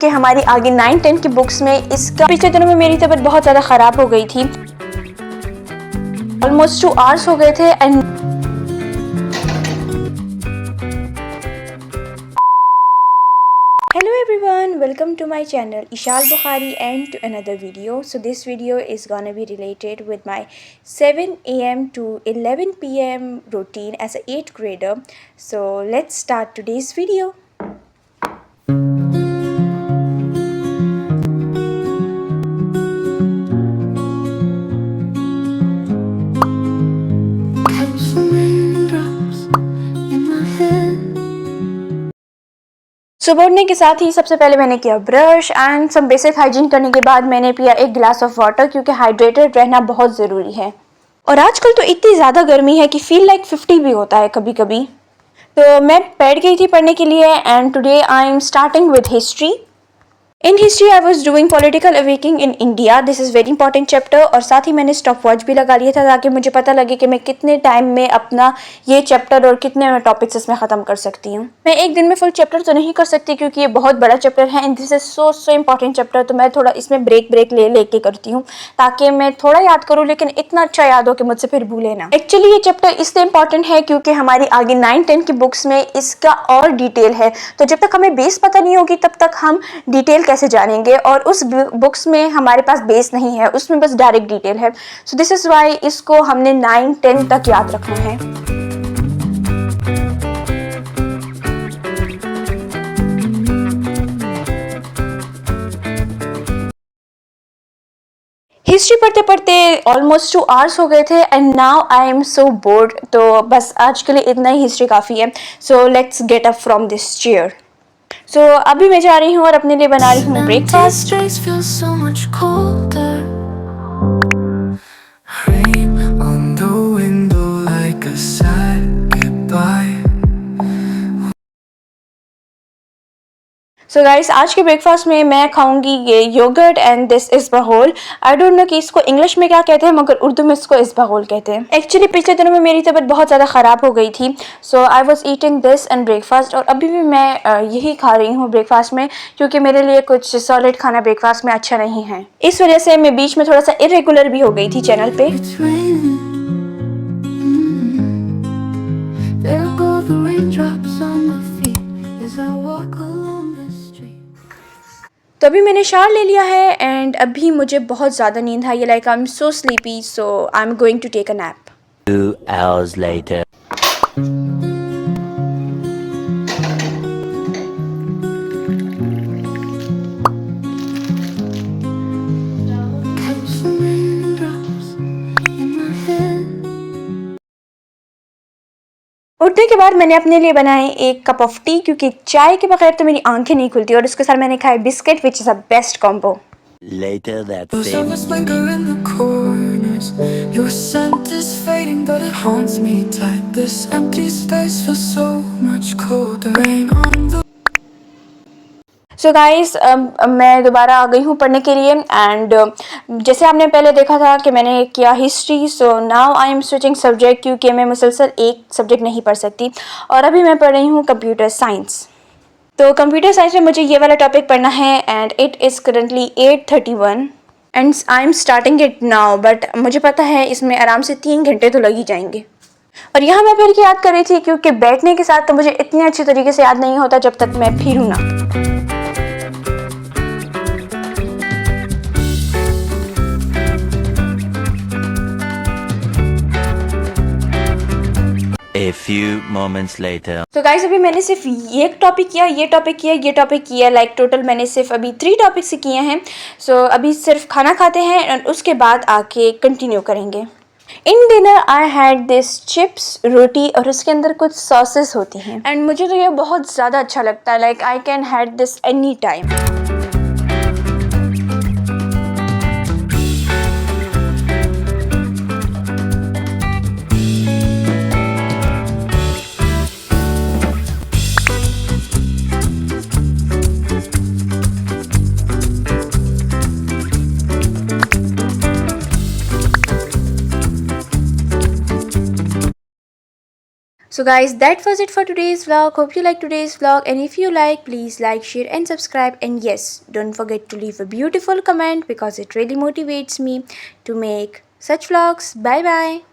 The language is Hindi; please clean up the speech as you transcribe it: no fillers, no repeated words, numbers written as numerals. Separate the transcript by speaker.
Speaker 1: कि हमारी आगे 9-10 की बुक्स में इसका पिछले दिनों में मेरी तबीयत बहुत ज़्यादा ख़राब हो गई थी। ऑलमोस्ट 2 आवर्स हो गए थे and hello everyone, welcome to my channel Ishal Bukhari and to another video. So this video is gonna be related with my 7 a.m. to 11 p.m. routine as an 8th grader. So let's start today's video. सुबह उठने के साथ ही सबसे पहले मैंने किया brush and some basic hygiene करने के बाद मैंने पिया एक गिलास ऑफ वाटर क्योंकि हाइड्रेटेड रहना बहुत ज़रूरी है। और आजकल तो इतनी ज़्यादा गर्मी है कि फील लाइक 50 भी होता है कभी कभी। तो मैं बैठ गई थी पढ़ने के लिए and today I am starting with history. In history I was doing political awaking in India. This is very important chapter और साथ ही मैंने स्टॉप वॉच भी लगा लिया था ताकि मुझे पता लगे कि मैं कितने टाइम में अपना ये चैप्टर और कितने टॉपिक्स इसमें ख़त्म कर सकती हूँ। मैं एक दिन में फुल चैप्टर तो नहीं कर सकती क्योंकि ये बहुत बड़ा चैप्टर है and this is so important chapter. तो मैं थोड़ा इसमें ब्रेक लेके करती हूँ ताकि मैं थोड़ा याद करूँ लेकिन इतना अच्छा याद हो कि मुझसे फिर भूले ना। एक्चुअली ये चैप्टर इसलिए इंपॉर्टेंट है क्योंकि हमारी आगे 9-10 की बुक्स में इसका और डिटेल है। तो जब तक हमें बेस पता नहीं होगी तब तक हम डिटेल कैसे जानेंगे, और उस बुक्स में हमारे पास बेस नहीं है, उसमें बस डायरेक्ट डिटेल है। सो दिस इज वाई इसको हमने 9-10 तक याद रखना है। हिस्ट्री पढ़ते पढ़ते ऑलमोस्ट 2 आवर्स हो गए थे and now I am so board. तो बस आज के लिए इतना ही हिस्ट्री काफ़ी है। So let's get up from this chair. So अभी मैं जा रही हूँ और अपने लिए बना रही हूँ ब्रेकफास्ट। सो गाइस, आज के ब्रेकफास्ट में मैं खाऊंगी ये yogurt and this isabgol. I don't know कि इसको इंग्लिश में क्या कहते हैं मगर उर्दू में इसको इसबगोल कहते हैं। एक्चुअली पिछले दिनों में मेरी तबीयत बहुत ज़्यादा ख़राब हो गई थी। So I was eating this and breakfast और अभी भी मैं यही खा रही हूँ ब्रेकफास्ट में क्योंकि मेरे लिए कुछ सॉलिड खाना ब्रेकफास्ट में अच्छा नहीं है। इस वजह से मैं बीच में थोड़ा सा इरेगुलर भी हो गई थी चैनल पे। तो अभी मैंने शावर ले लिया है एंड अभी मुझे बहुत ज़्यादा नींद आई है। Like I am so sleepy, so I am going to take a nap.
Speaker 2: 2 hours later.
Speaker 1: उठने के बाद मैंने अपने लिए बनाए एक कप ऑफ टी क्योंकि चाय के बगैर तो मेरी आंखें नहीं खुलती, और उसके साथ मैंने खाए biscuit which is a best combo.
Speaker 2: Later that same
Speaker 1: so guys, मैं दोबारा आ गई हूँ पढ़ने के लिए एंड जैसे आपने पहले देखा था कि मैंने किया history, so now I am switching subject क्योंकि मैं मुसलसल एक सब्जेक्ट नहीं पढ़ सकती। और अभी मैं पढ़ रही हूँ कंप्यूटर साइंस। तो कंप्यूटर साइंस में मुझे ये वाला टॉपिक पढ़ना है and it is currently 8:31 and I am starting it now, but मुझे पता है इसमें आराम से 3 घंटे तो लग ही जाएंगे। और यहाँ मैं फिर की याद कर रही थी क्योंकि बैठने के साथ तो मुझे इतने अच्छे तरीके से याद नहीं होता जब तक मैं फिरूँ ना।
Speaker 2: A few moments later.
Speaker 1: तो गाइस, अभी मैंने सिर्फ ये टॉपिक किया, ये टॉपिक किया, ये टॉपिक किया, लाइक टोटल मैंने सिर्फ अभी 3 टॉपिक्स किए हैं। सो अभी सिर्फ खाना खाते हैं और उसके बाद आके कंटिन्यू करेंगे। In dinner I had this chips roti और उसके अंदर कुछ सॉसेस होती हैं एंड मुझे तो ये बहुत ज़्यादा अच्छा लगता है। Like I can had this any time. So guys, that was it for today's vlog. Hope you like today's vlog, and if you like, please like, share and subscribe, and yes, don't forget to leave a beautiful comment because it really motivates me to make such vlogs. Bye bye.